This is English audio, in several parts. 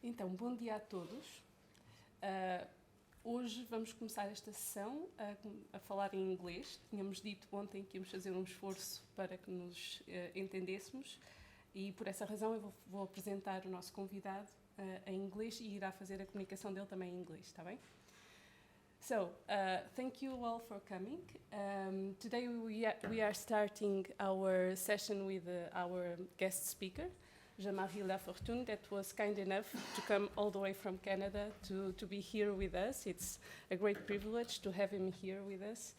Então, bom dia a todos. Hoje vamos começar esta sessão a falar em inglês. Tínhamos dito ontem que íamos fazer um esforço para que nos entendêssemos e por essa razão eu vou apresentar o nosso convidado em inglês e irá fazer a comunicação dele também em inglês, está bem? So, thank you all for coming. Today we are starting our session with our guest speaker, Jean-Marie Lafortune, that was kind enough to come all the way from Canada to be here with us. It's a great privilege to have him here with us.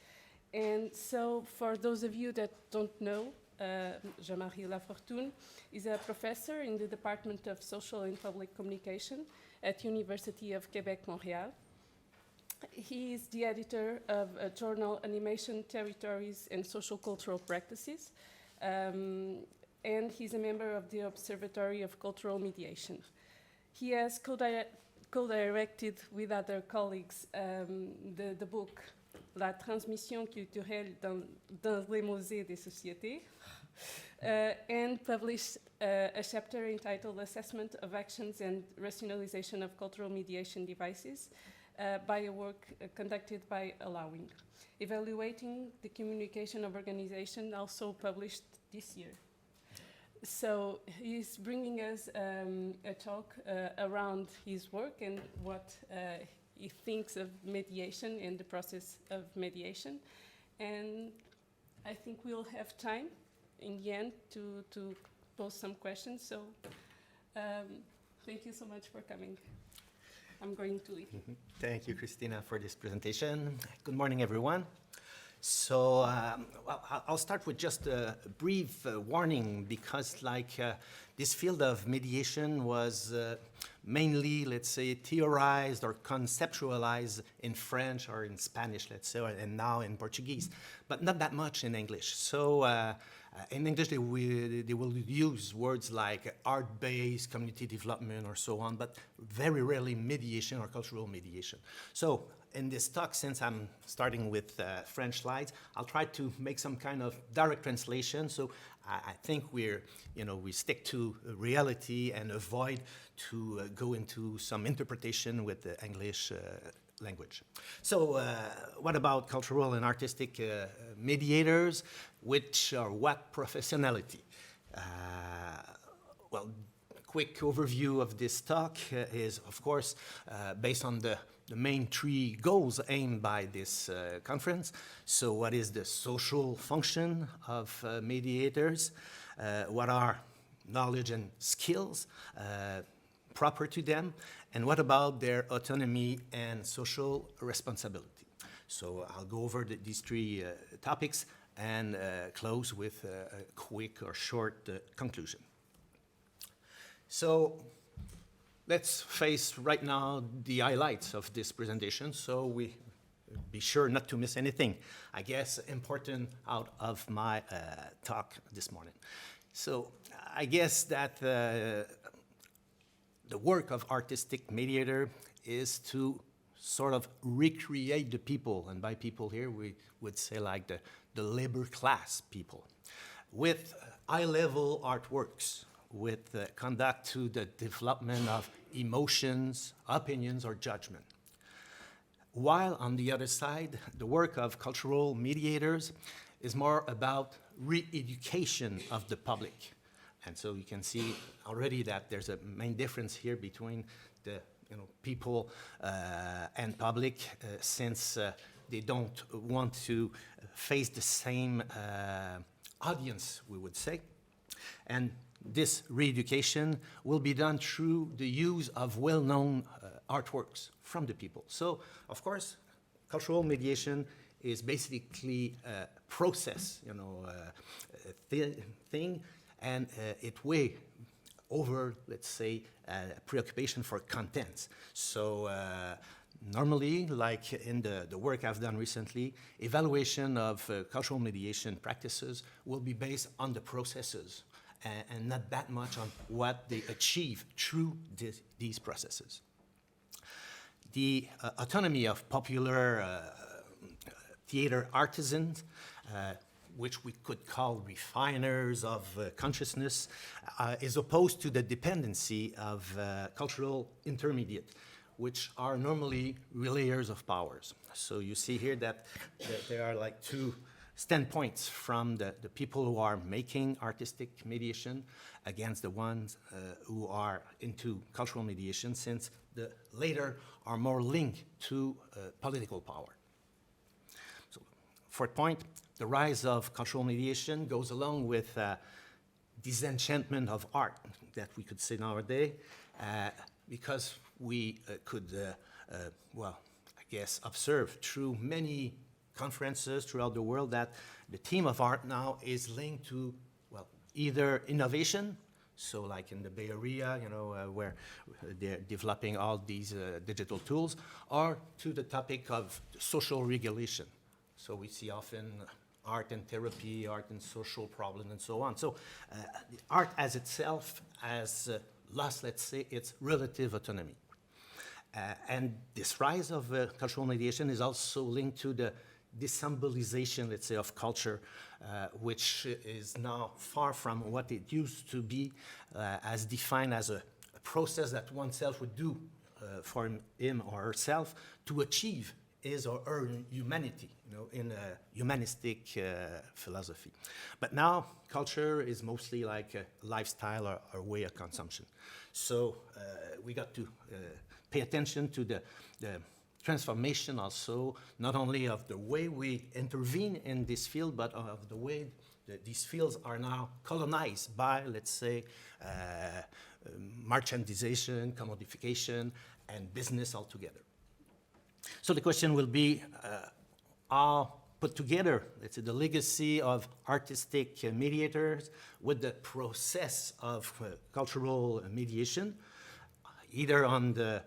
And so, for those of you that don't know, Jean-Marie Lafortune is a professor in the Department of Social and Public Communication at University of Québec-Montréal. He is the editor of a journal, Animation, Territories, and Sociocultural Practices, and he's a member of the Observatório of Cultural Mediation. He has co-directed with other colleagues the book La transmission culturelle dans les musées des sociétés, and published a chapter entitled Assessment of Actions and Rationalization of Cultural Mediation Devices, by a work conducted by Allowing, evaluating the communication of organization, also published this year. So he's bringing us a talk around his work and what he thinks of mediation and the process of mediation. And I think we'll have time in the end to pose some questions. So thank you so much for coming. I'm going to leave. Thank you, Christina, for this presentation. Good morning, everyone. So I'll start with just a brief warning because this field of mediation was mainly, let's say, theorized or conceptualized in French or in Spanish, let's say, and now in Portuguese, but not that much in English. So in English, they will use words like art-based community development or so on, but very rarely mediation or cultural mediation. So in this talk, since I'm starting with French slides, I'll try to make some kind of direct translation. So I think we stick to reality and avoid to go into some interpretation with the English language. So what about cultural and artistic mediators, which are what professionality? Well, quick overview of this talk is, of course, based on the main three goals aimed by this conference. So what is the social function of mediators? What are knowledge and skills proper to them? And what about their autonomy and social responsibility? So I'll go over these three topics and close with a quick or short conclusion. So let's face right now the highlights of this presentation, so we be sure not to miss anything, I guess, important out of my talk this morning. So I guess that the work of artistic mediator is to sort of recreate the people, and by people here we would say like the labor class people, with high-level artworks, with conduct to the development of emotions, opinions, or judgment. While on the other side, the work of cultural mediators is more about re-education of the public. And so you can see already that there's a main difference here between the people and public, since they don't want to face the same audience, we would say. And this re-education will be done through the use of well-known artworks from the people. So, of course, cultural mediation is basically a process, thing, and it way over, let's say, preoccupation for contents. So normally, like in the work I've done recently, evaluation of cultural mediation practices will be based on the processes and not that much on what they achieve through these processes. The autonomy of popular theater artisans which we could call refiners of consciousness, is opposed to the dependency of cultural intermediate, which are normally relayers of powers. So you see here that there are like two standpoints from the people who are making artistic mediation against the ones who are into cultural mediation, since the later are more linked to political power. So, fourth point, the rise of cultural mediation goes along with disenchantment of art that we could say nowadays, because we could, well, I guess, observe through many conferences throughout the world that the theme of art now is linked to, well, either innovation, so like in the Bay Area, you know, where they're developing all these digital tools, or to the topic of social regulation. So we see often art and therapy, art and social problems, and so on. So the art as itself has lost, let's say, its relative autonomy. And this rise of cultural mediation is also linked to the desymbolization, let's say, of culture, which is now far from what it used to be, as defined as a process that oneself would do for him or herself to achieve his or her humanity, you know, in a humanistic philosophy. But now culture is mostly like a lifestyle or way of consumption. So we got to pay attention to the transformation also, not only of the way we intervene in this field, but of the way that these fields are now colonized by, let's say, merchandization, commodification, and business altogether. So the question will be how put together, let's say, the legacy of artistic mediators with the process of cultural mediation, either on the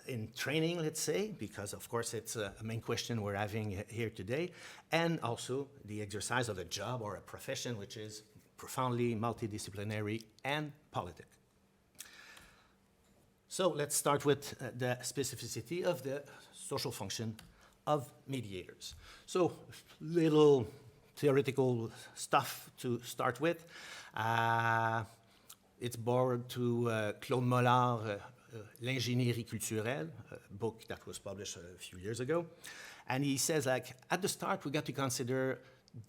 in training, let's say, because of course it's a main question we're having here today, and also the exercise of a job or a profession which is profoundly multidisciplinary and politic. So let's start with the specificity of the social function of mediators. So little theoretical stuff to start with. It's borrowed to Claude Mollard, L'ingénierie culturelle, a book that was published a few years ago. And he says, like, at the start, we got to consider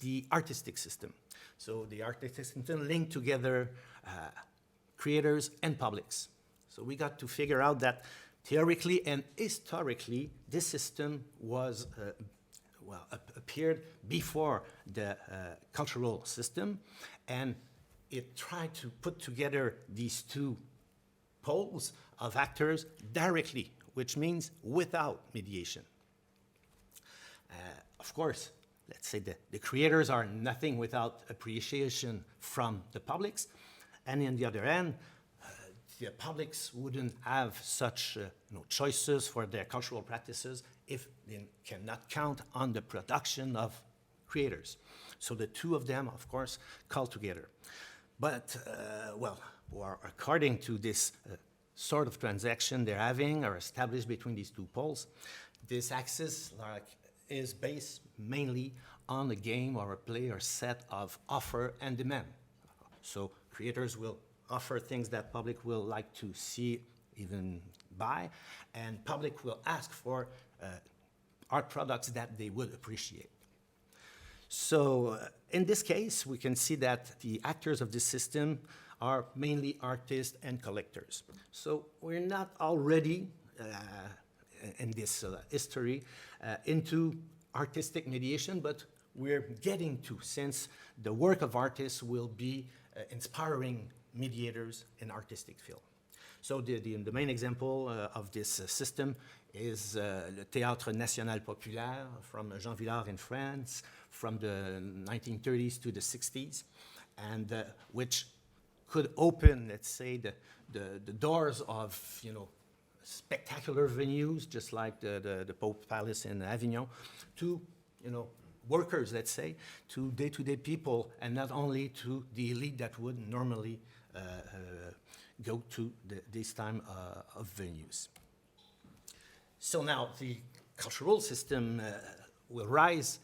the artistic system. So the artistic system linked together creators and publics. So we got to figure out that theoretically and historically, this system was, well, appeared before the cultural system, and it tried to put together these two poles of actors directly, which means without mediation. Of course, let's say the creators are nothing without appreciation from the publics, and on the other hand, the publics wouldn't have such choices for their cultural practices if they cannot count on the production of creators. So the two of them, of course, call together. But, well, according to this sort of transaction they're having or established between these two poles, this axis is based mainly on a game or a play or set of offer and demand. So creators will offer things that public will like to see, even buy, and public will ask for art products that they would appreciate. So in this case, we can see that the actors of this system are mainly artists and collectors. So we're not already, in this history, into artistic mediation, but we're getting to, since the work of artists will be inspiring mediators in artistic field. So the main example of this system is le Théâtre National Populaire from Jean Villard in France from the 1930s to the 60s, and which could open, let's say, the doors of, you know, spectacular venues, just like the Pope Palace in Avignon, to, you know, workers, let's say, to day-to-day people, and not only to the elite that would normally go to this time of venues. So now the cultural system will rise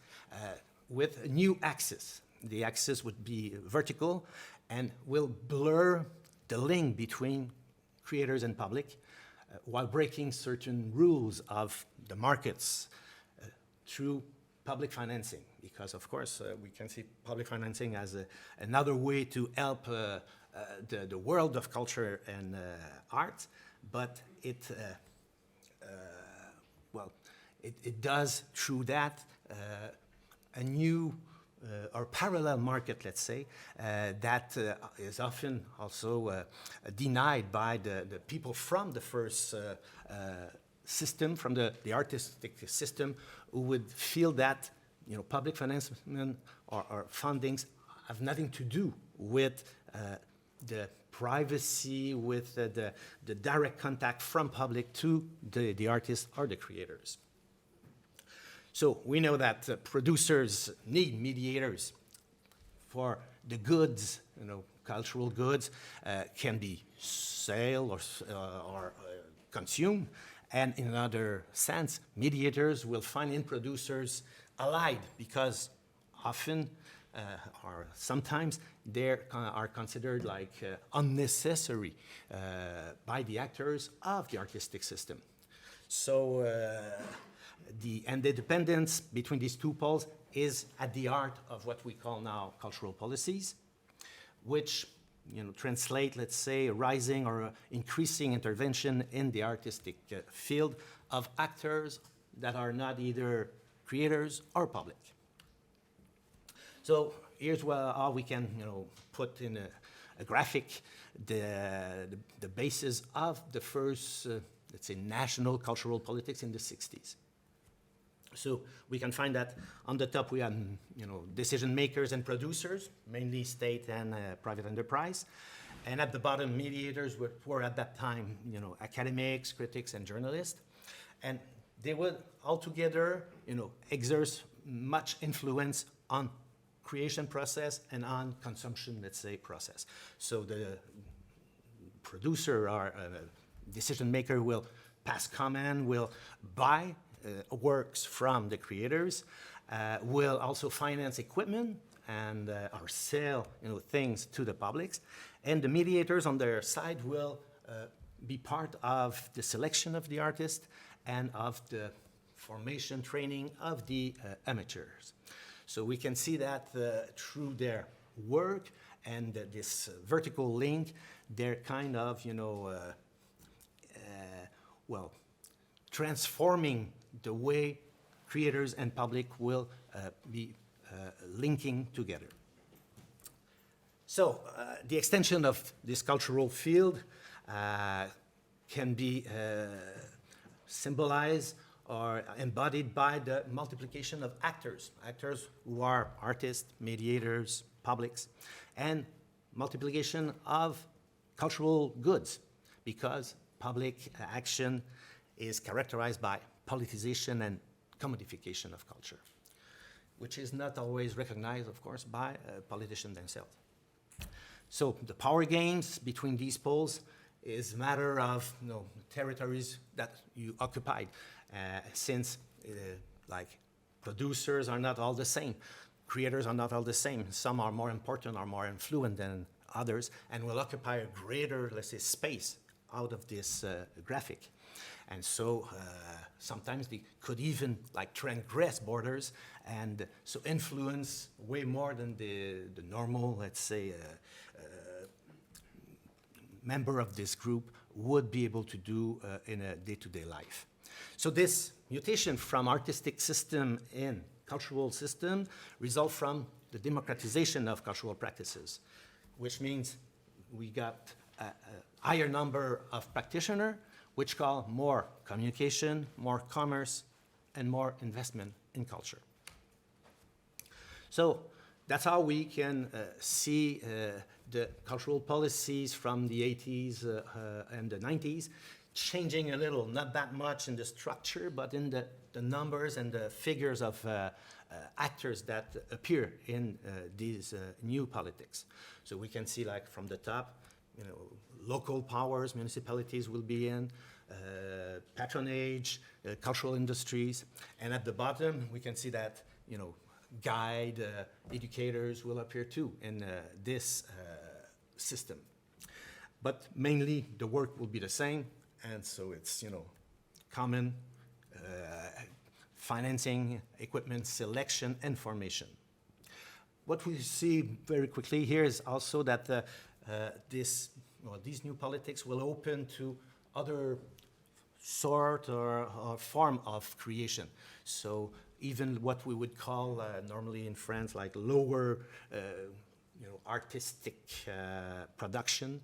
with a new axis. The axis would be vertical and will blur the link between creators and public while breaking certain rules of the markets through public financing. Because, of course, we can see public financing as another way to help the world of culture and art, but it does through that a new or parallel market, let's say, that is often also denied by the people from the first system, from the artistic system, who would feel that public financement or fundings have nothing to do with the privacy, with the direct contact from public to the artists or the creators. So we know that producers need mediators for the goods, cultural goods can be sold or consumed. And in another sense, mediators will find in producers allied because often or sometimes they are considered like unnecessary by the actors of the artistic system. So the interdependence between these two poles is at the heart of what we call now cultural policies, which translate, let's say, a rising or increasing intervention in the artistic field of actors that are not either creators or public. So here's how we can, put in a graphic the basis of the first, let's say, national cultural politics in the 60s. So we can find that on the top we have, decision makers and producers, mainly state and private enterprise. And at the bottom, mediators were at that time, academics, critics, and journalists. And they would altogether, exert much influence on creation process and on consumption, let's say, process. So the producer or decision maker will pass comment, will buy works from the creators, will also finance equipment and or sell things to the publics, and the mediators on their side will be part of the selection of the artist and of the formation training of the amateurs. So we can see that through their work and this vertical link, they're kind of transforming the way creators and public will be linking together. So the extension of this cultural field can be symbolized or embodied by the multiplication of actors who are artists, mediators, publics, and multiplication of cultural goods, because public action is characterized by politicization and commodification of culture, which is not always recognized, of course, by politicians themselves. So the power games between these poles is a matter of territories that you occupied, since like producers are not all the same, creators are not all the same. Some are more important or more influent than others and will occupy a greater, let's say, space out of this graphic. And so sometimes they could even transgress borders and so influence way more than the normal, let's say, member of this group would be able to do in a day-to-day life. So this mutation from artistic system in cultural system result from the democratization of cultural practices, which means we got a higher number of practitioners, which call more communication, more commerce, and more investment in culture. So that's how we can see the cultural policies from the 80s and the 90s changing a little, not that much in the structure, but in the numbers and the figures of actors that appear in these new politics. So we can see from the top, local powers, municipalities will be in, patronage, cultural industries, and at the bottom we can see that guide, educators will appear too in this system. But mainly the work will be the same, and so it's, common financing, equipment selection, and formation. What we see very quickly here is also that these new politics will open to other sort or form of creation. So even what we would call normally in France like lower, artistic production,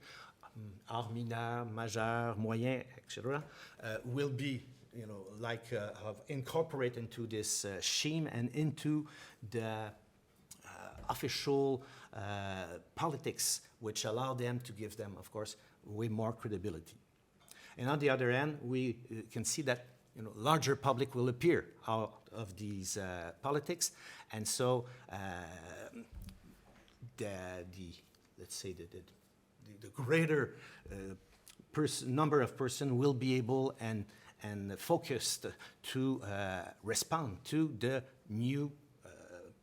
art mineur, majeur, moyen, etc., will be, incorporate into this scheme and into the official politics, which allow them to give them, of course, way more credibility. And on the other hand, we can see that larger public will appear out of these politics, and so let's say the greater number of person will be able and focused to respond to the new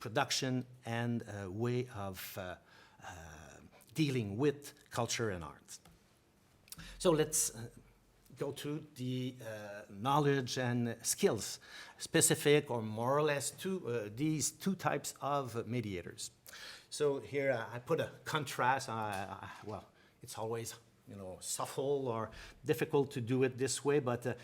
production and way of dealing with culture and arts. So let's go to the knowledge and skills, specific or more or less to these two types of mediators. So here I put a contrast. Well, it's always subtle or difficult to do it this way, but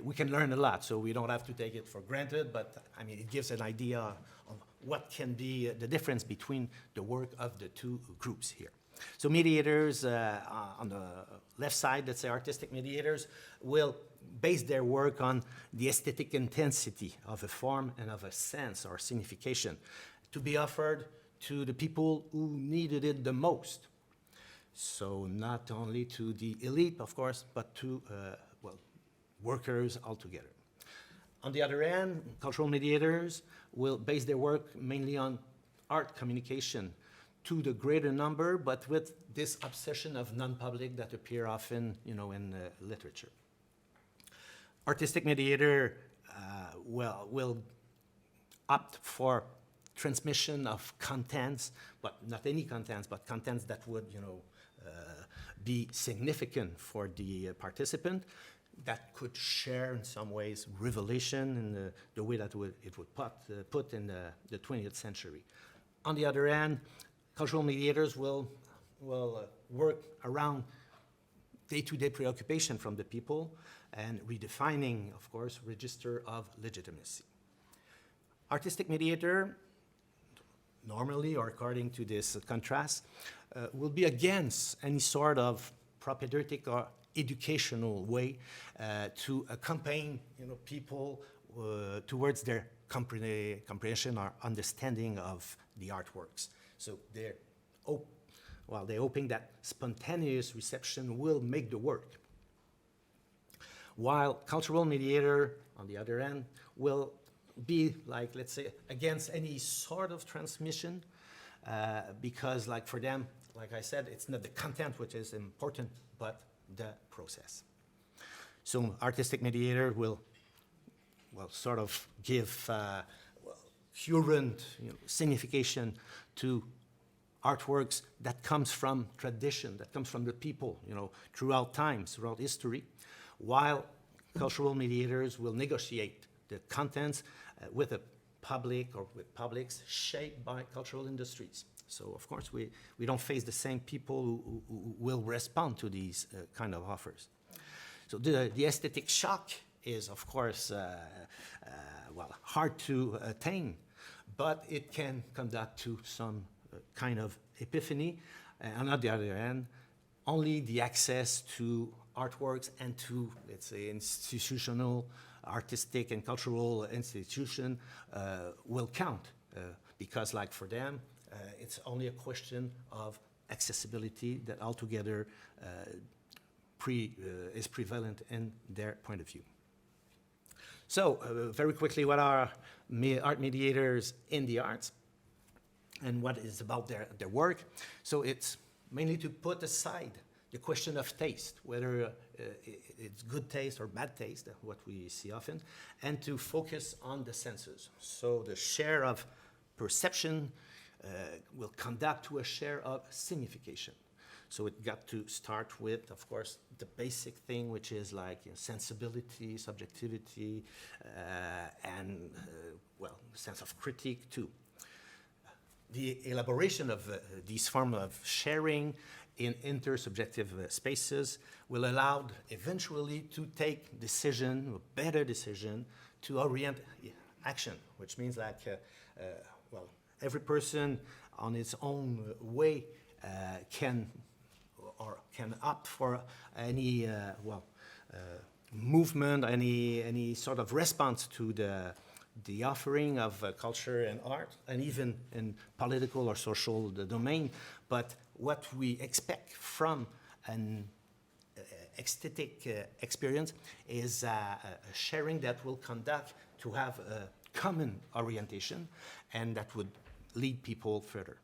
we can learn a lot, so we don't have to take it for granted, but I mean, it gives an idea of what can be the difference between the work of the two groups here. So mediators, on the left side, let's say artistic mediators, will base their work on the aesthetic intensity of a form and of a sense or signification to be offered to the people who needed it the most. So not only to the elite, of course, but to, workers altogether. On the other hand, cultural mediators will base their work mainly on art communication to the greater number, but with this obsession of non-public that appear often, in literature. Artistic mediator, will opt for transmission of contents, but not any contents, but contents that would, be significant for the participant, that could share in some ways revelation in the way that it would put in the 20th century. On the other hand, cultural mediators will work around day-to-day preoccupation from the people and redefining, of course, register of legitimacy. Artistic mediator, normally or according to this contrast, will be against any sort of propedeutic or educational way to accompany people towards their comprehension or understanding of the artworks. So they're hoping that spontaneous reception will make the work. While cultural mediator, on the other hand, will be like, let's say, against any sort of transmission, because like for them, like I said, it's not the content which is important, but the process. So artistic mediator will sort of give current signification to artworks that comes from tradition, that comes from the people, throughout times, throughout history, while cultural mediators will negotiate the contents with a public or with publics shaped by cultural industries. So, of course, we don't face the same people who will respond to these kind of offers. So the aesthetic shock is, of course, hard to attain, but it can conduct to some kind of epiphany. And on the other hand, only the access to artworks and to, let's say, institutional, artistic and cultural institution will count. Because like for them, it's only a question of accessibility that altogether is prevalent in their point of view. So very quickly, what are art mediators in the arts and what is about their work? So it's mainly to put aside the question of taste, whether it's good taste or bad taste, what we see often, and to focus on the senses. So the share of perception will conduct to a share of signification. So it got to start with, of course, the basic thing, which is like sensibility, subjectivity, and, well, sense of critique too. The elaboration of these forms of sharing in intersubjective spaces will allow eventually to take decision, a better decision, to orient action, which means like, well, every person on its own way can opt for any movement, any sort of response to the offering of culture and art, and even in political or social domain. But what we expect from an aesthetic experience is a sharing that will conduct to have a common orientation, and that would lead people further.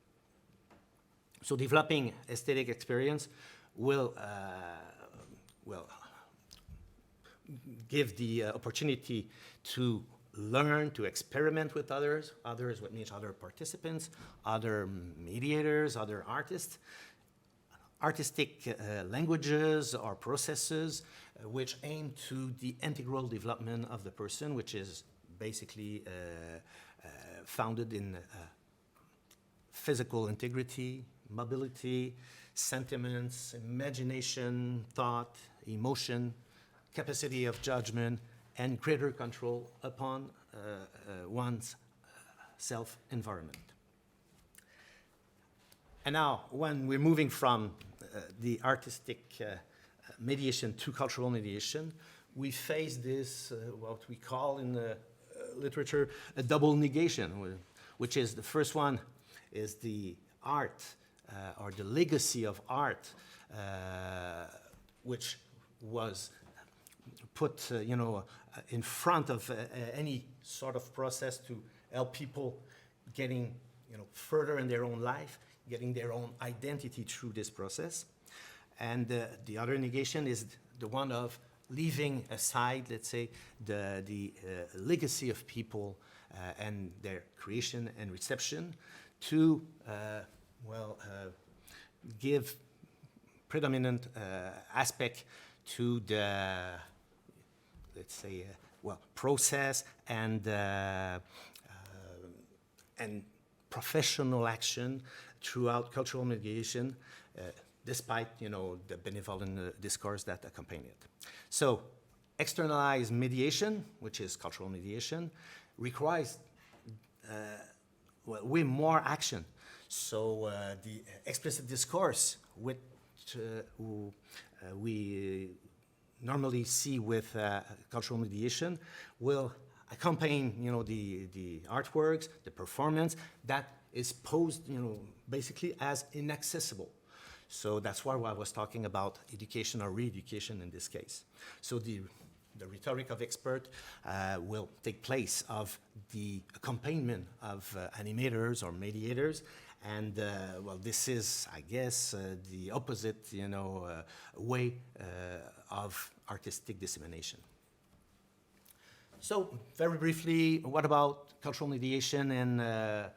So developing aesthetic experience will give the opportunity to learn, to experiment with others, what means other participants, other mediators, other artists, artistic languages or processes which aim to the integral development of the person, which is basically founded in physical integrity, mobility, sentiments, imagination, thought, emotion, capacity of judgment, and greater control upon one's self-environment. And now, when we're moving from the artistic mediation to cultural mediation, we face this, what we call in the literature, a double negation, which is the first one is the art or the legacy of art, which was put, in front of any sort of process to help people getting, further in their own life, getting their own identity through this process. And the other negation is the one of leaving aside, let's say, the legacy of people and their creation and reception to, give predominant aspect to the, let's say, process and professional action throughout cultural mediation, despite the benevolent discourse that accompany it. So, externalized mediation, which is cultural mediation, requires way more action. So the explicit discourse, which we normally see with cultural mediation, will accompany the artworks, the performance that is posed basically as inaccessible. So that's why I was talking about education or re-education in this case. So the rhetoric of expert will take place of the accompaniment of animators or mediators, and this is, I guess, the opposite, way of artistic dissemination. So, very briefly, what about cultural mediation and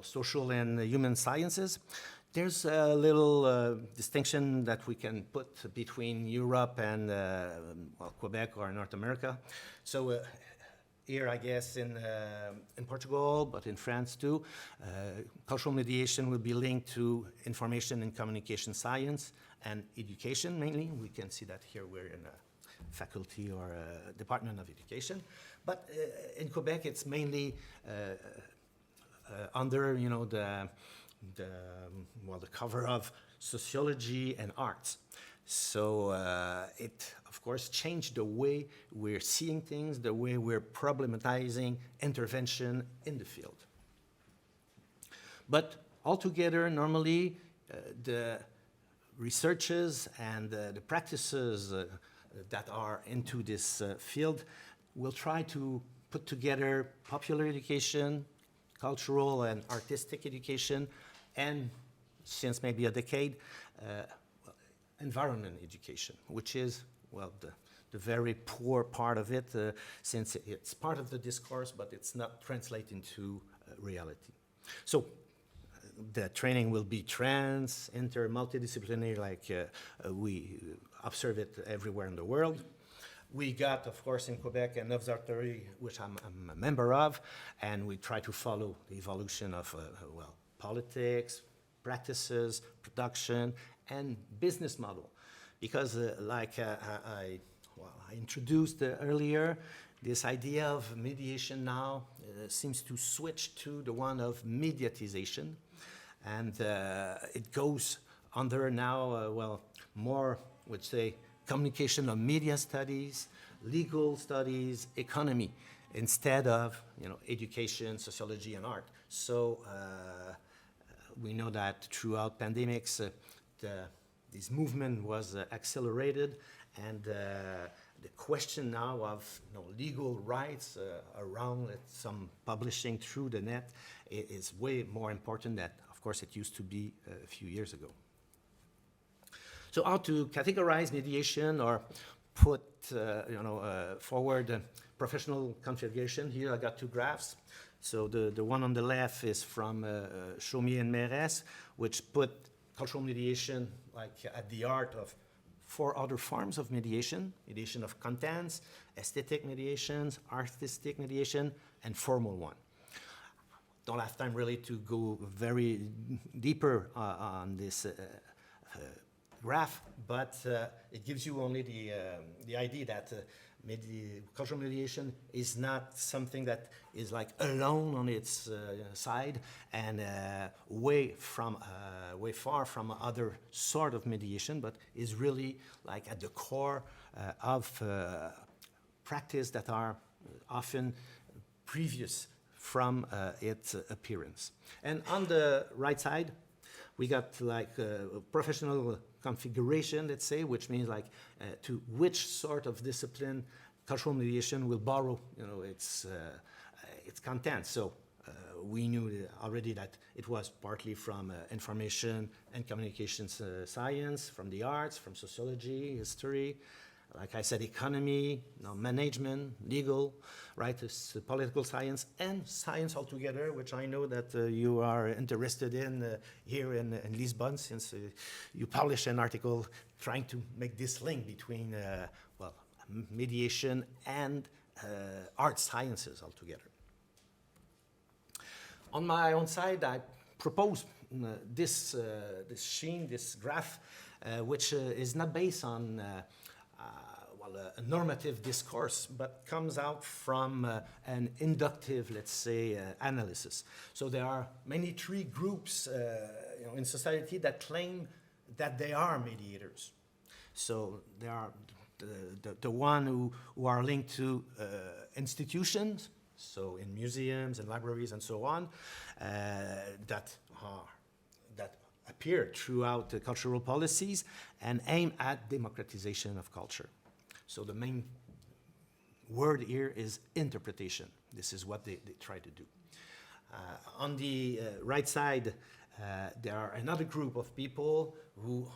social and human sciences? There's a little distinction that we can put between Europe and Quebec or North America. So here, I guess, in Portugal, but in France too, cultural mediation will be linked to information and communication science and education mainly. We can see that here we're in a faculty or a department of education. But in Quebec, it's mainly under, the cover of sociology and arts. So it, of course, changed the way we're seeing things, the way we're problematizing intervention in the field. But altogether, normally, the researches and the practices that are into this field will try to put together popular education, cultural and artistic education, and since maybe a decade, environment education, which is, the very poor part of it, since it's part of the discourse, but it's not translated into reality. So the training will be multidisciplinary, like we observe it everywhere in the world. We got, of course, in Quebec, an observatory, which I'm a member of, and we try to follow the evolution of, politics, practices, production, and business model. Because, I introduced earlier, this idea of mediation now seems to switch to the one of mediatization, and it goes under now, more, would say, communication of media studies, legal studies, economy, instead of education, sociology, and art. So we know that throughout pandemics, this movement was accelerated, and the question now of legal rights around some publishing through the net is way more important than, of course, it used to be a few years ago. So how to categorize mediation or put forward professional configuration? Here I got two graphs. So the one on the left is from Chaumier and Meunier, which put cultural mediation at the heart of 4 other forms of mediation: mediation of contents, aesthetic mediations, artistic mediation, and formal one. Don't have time really to go very deeper on this graph, but it gives you only the idea that cultural mediation is not something that is alone on its side and way far from other sort of mediation, but is really at the core of practice that are often previous from its appearance. And on the right side, we got professional configuration, let's say, which means to which sort of discipline cultural mediation will borrow, its content. So we knew already that it was partly from information and communications science, from the arts, from sociology, history, like I said, economy, management, legal, right? It's political science and science altogether, which I know that you are interested in here in Lisbon, since you published an article trying to make this link between, mediation and art sciences altogether. On my own side, I propose this scheme, this graph, which is not based on a normative discourse, but comes out from an inductive, let's say, analysis. So there are mainly 3 groups in society that claim that they are mediators. So there are the one who are linked to institutions, so in museums and libraries and so on, that appear throughout the cultural policies and aim at democratization of culture. So the main word here is interpretation. This is what they try to do. On the right side, there are another group of people who,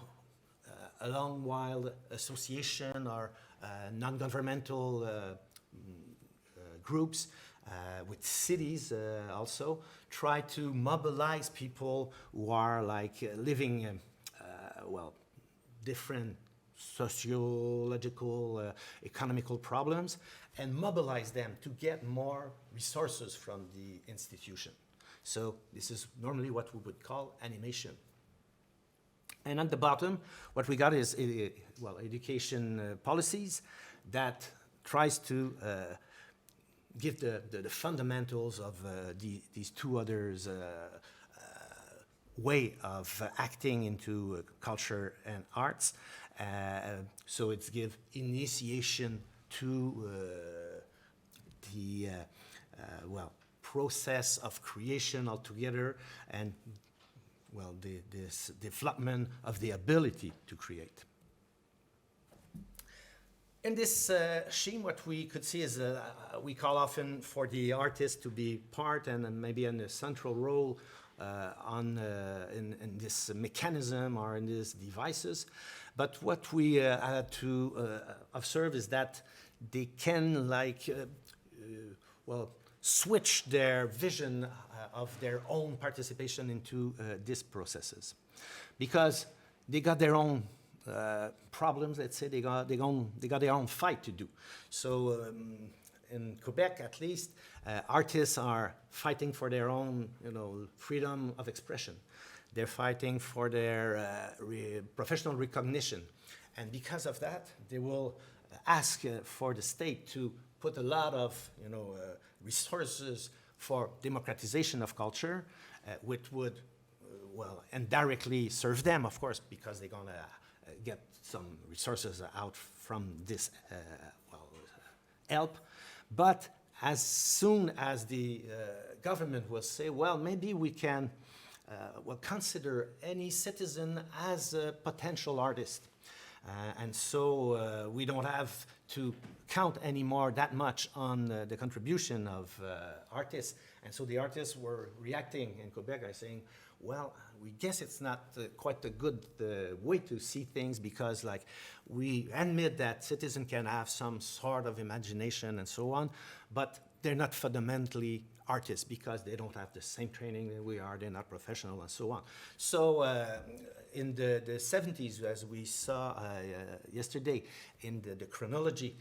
along while association or non-governmental groups with cities also, try to mobilize people who are living, different sociological, economical problems, and mobilize them to get more resources from the institution. So this is normally what we would call animation. And at the bottom, what we got is, education policies that tries to give the fundamentals of these 2 others way of acting into culture and arts. So it's give initiation to the process of creation altogether, and this development of the ability to create. In this scheme, what we could see is we call often for the artist to be part and maybe in a central role in this mechanism or in these devices. But what we had to observe is that they can switch their vision of their own participation into these processes. Because they got their own problems, let's say, they got their own fight to do. So in Quebec, at least, artists are fighting for their own, freedom of expression. They're fighting for their professional recognition. And because of that, they will ask for the state to put a lot of, resources for democratization of culture, which would, indirectly serve them, of course, because they're going to get some resources out from this, help. But as soon as the government will say, well, maybe we can consider any citizen as a potential artist. And so we don't have to count anymore that much on the contribution of artists. And so the artists were reacting in Quebec by saying, well, we guess it's not quite a good way to see things, because we admit that citizens can have some sort of imagination and so on, but they're not fundamentally artists because they don't have the same training that we are, they're not professional and so on. So in the 70s, as we saw yesterday, in the chronology,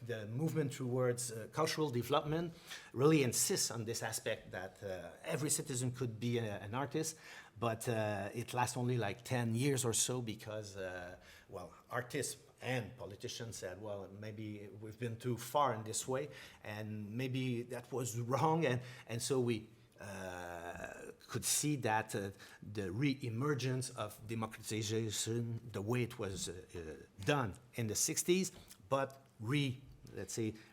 the movement towards cultural development really insists on this aspect that every citizen could be an artist, but it lasts only 10 years or so because, artists and politicians said, well, maybe we've been too far in this way, and maybe that was wrong, and so we could see that the re-emergence of democratization, the way it was done in the 60s, but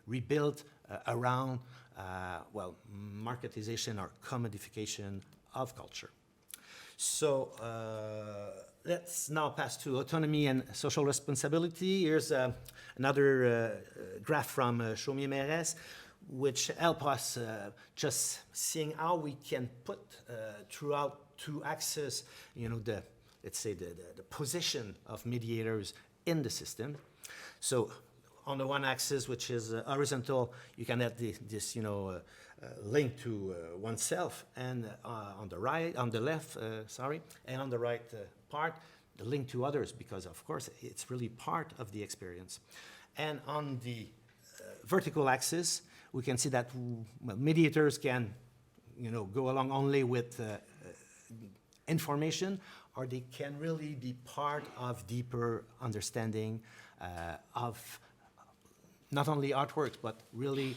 rebuilt around, marketization or commodification of culture. So let's now pass to autonomy and social responsibility. Here's another graph from Chaumier-Mérès, which help us just seeing how we can put throughout two axes, the position of mediators in the system. So on the one axis, which is horizontal, you can have this link to oneself, and on the left, and on the right part, the link to others, because of course it's really part of the experience. And on the vertical axis, we can see that mediators can, go along only with information, or they can really be part of deeper understanding of not only artworks, but really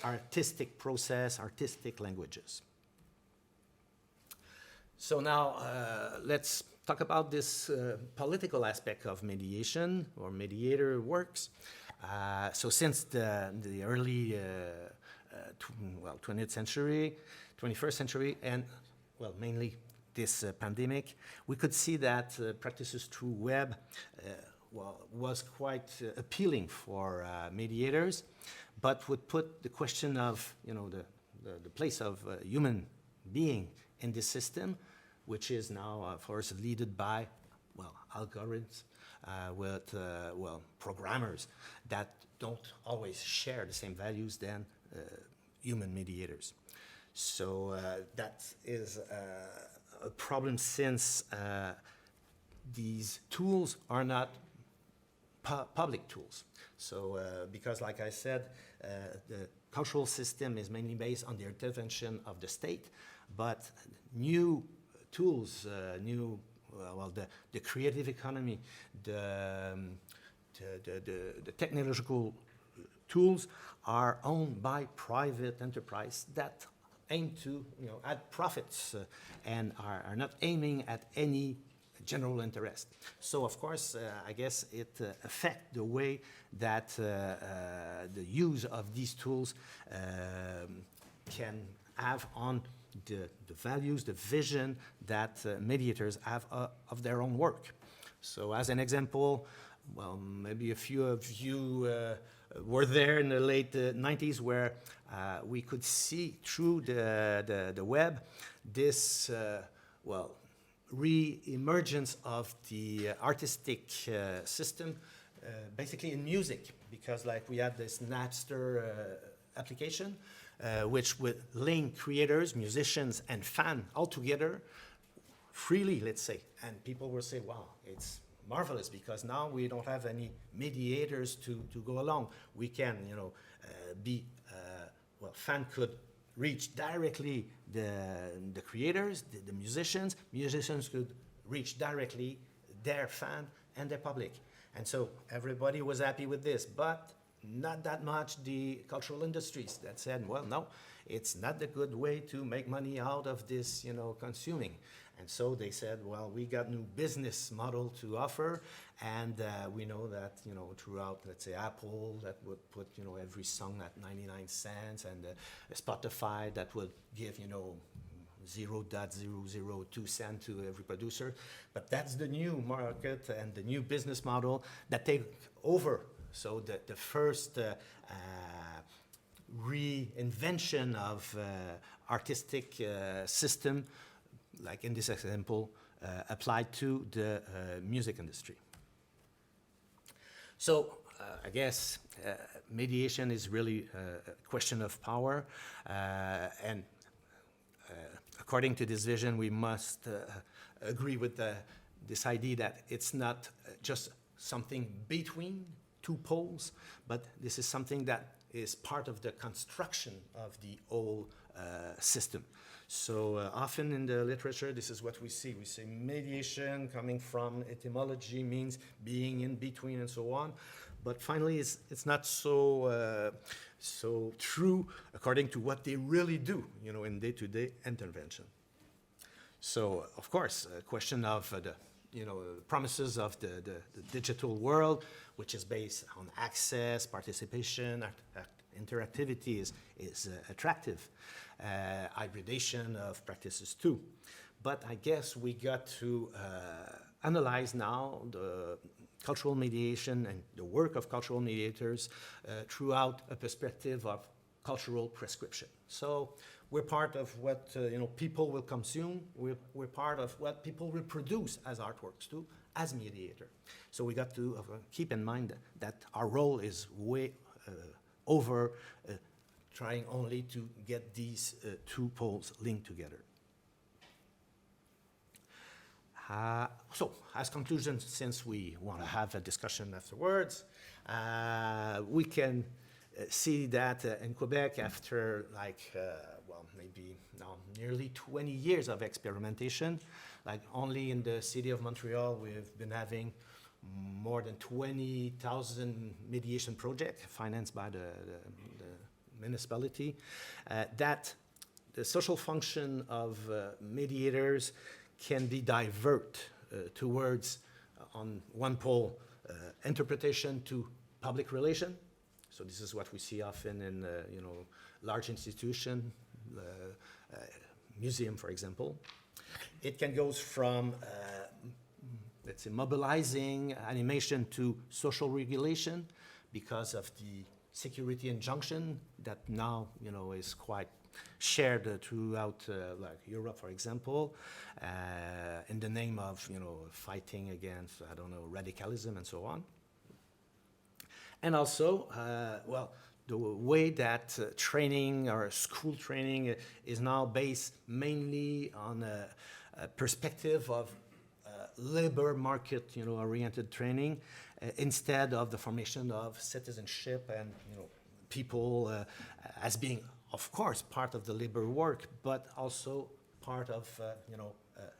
artistic process, artistic languages. So now let's talk about this political aspect of mediation or mediator works. So since the early 20th century, 21st century, and mainly this pandemic, we could see that practices through web was quite appealing for mediators, but would put the question of the place of human being in this system, which is now, of course, led by algorithms with programmers that don't always share the same values than human mediators. So that is a problem, since these tools are not public tools. So because, like I said, the cultural system is mainly based on the intervention of the state, but new tools, the creative economy, the technological tools are owned by private enterprise that aim to add profits and are not aiming at any general interest. So of course, I guess it affects the way that the use of these tools can have on the values, the vision that mediators have of their own work. So as an example, maybe a few of you were there in the late 90s, where we could see through the web this, re-emergence of the artistic system, basically in music, because we had this Napster application, which would link creators, musicians, and fans all together freely, let's say. And people will say, wow, it's marvelous, because now we don't have any mediators to go along. We can, fan could reach directly the creators, the musicians. Musicians could reach directly their fan and their public. And so everybody was happy with this, but not that much the cultural industries that said, well, no, it's not the good way to make money out of this, consuming. And so they said, well, we got new business model to offer, and we know that, throughout, let's say, Apple, that would put, every song at 99 cents, and Spotify that would give, 0.002 cent to every producer. But that's the new market and the new business model that take over. So the first reinvention of artistic system, like in this example, applied to the music industry. So I guess mediation is really a question of power, and according to this vision, we must agree with this idea that it's not just something between two poles, but this is something that is part of the construction of the whole system. So often in the literature, this is what we see. We say mediation, coming from etymology, means being in between and so on. But finally, it's not so true according to what they really do, in day-to-day intervention. So, of course, a question of the promises of the digital world, which is based on access, participation, interactivity is attractive. Hybridation of practices too. But I guess we got to analyze now the cultural mediation and the work of cultural mediators throughout a perspective of cultural prescription. So we're part of what people will consume. We're part of what people will produce as artworks too, as mediator. So we got to keep in mind that our role is way over trying only to get these two poles linked together. So, as conclusion, since we want to have a discussion afterwards, we can see that in Quebec, after maybe now nearly 20 years of experimentation, like only in the city of Montreal, we've been having more than 20,000 mediation projects financed by the municipality, that the social function of mediators can be divert towards, on one pole, interpretation to public relation. So this is what we see often in large institution, museum, for example. It can go from let's say mobilizing animation to social regulation because of the security injunction that now is quite shared throughout like Europe, for example, in the name of fighting against radicalism and so on. And also, the way that training or school training is now based mainly on a perspective of labor market, oriented training, instead of the formation of citizenship and people as being, of course, part of the labor work, but also part of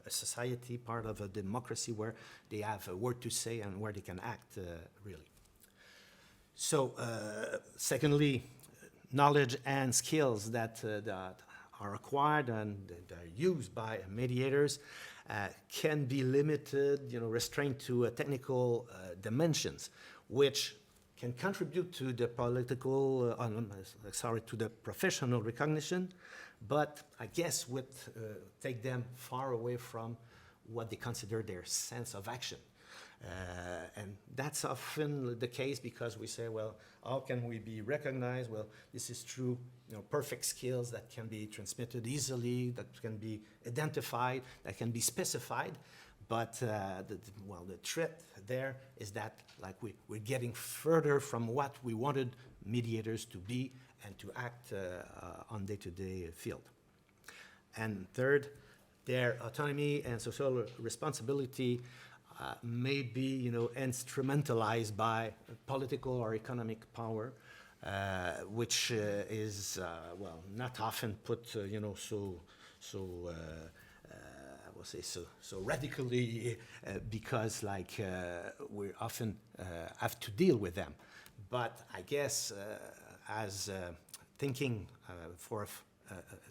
a society, part of a democracy where they have a word to say and where they can act really. So, secondly, knowledge and skills that are acquired and that are used by mediators can be limited, restrained to technical dimensions, which can contribute to the political, to the professional recognition, but I guess would take them far away from what they consider their sense of action. And that's often the case because we say, well, how can we be recognized? Well, this is true, perfect skills that can be transmitted easily, that can be identified, that can be specified. But the threat there is that we're getting further from what we wanted mediators to be and to act on day-to-day field. And third, their autonomy and social responsibility may be, instrumentalized by political or economic power, which is, not often put, so radically, because we often have to deal with them. But I guess as thinking for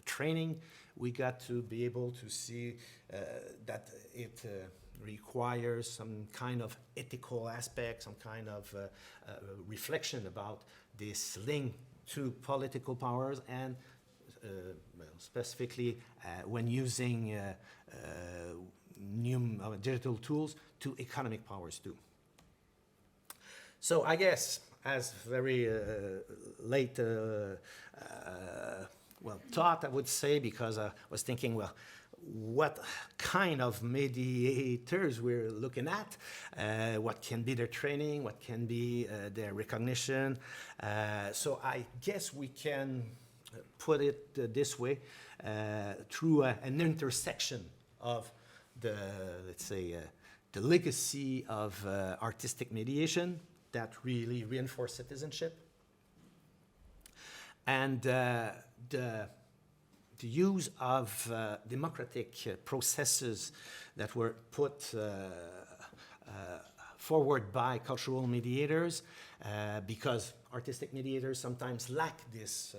training, we got to be able to see that it requires some kind of ethical aspect, some kind of reflection about this link to political powers and specifically when using new digital tools to economic powers too. So I guess as very late thought, I would say, because I was thinking, what kind of mediators we're looking at, what can be their training, what can be their recognition. So I guess we can put it this way, through an intersection of the, let's say, the legacy of artistic mediation that really reinforce citizenship, and the use of democratic processes that were put forward by cultural mediators, because artistic mediators sometimes lack this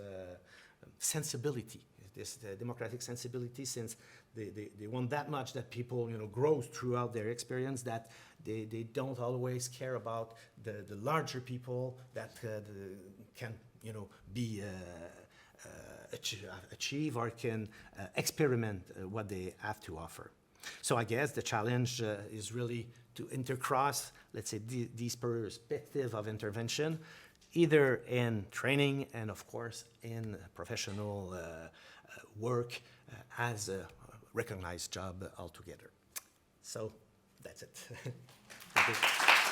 sensibility, this democratic sensibility, since they want that much that people grow throughout their experience, that they don't always care about the larger people that can be achieve or can experiment what they have to offer. So I guess the challenge is really to intercross, let's say, these perspectives of intervention, either in training and, of course, in professional work as a recognized job altogether. So that's it. Thank you.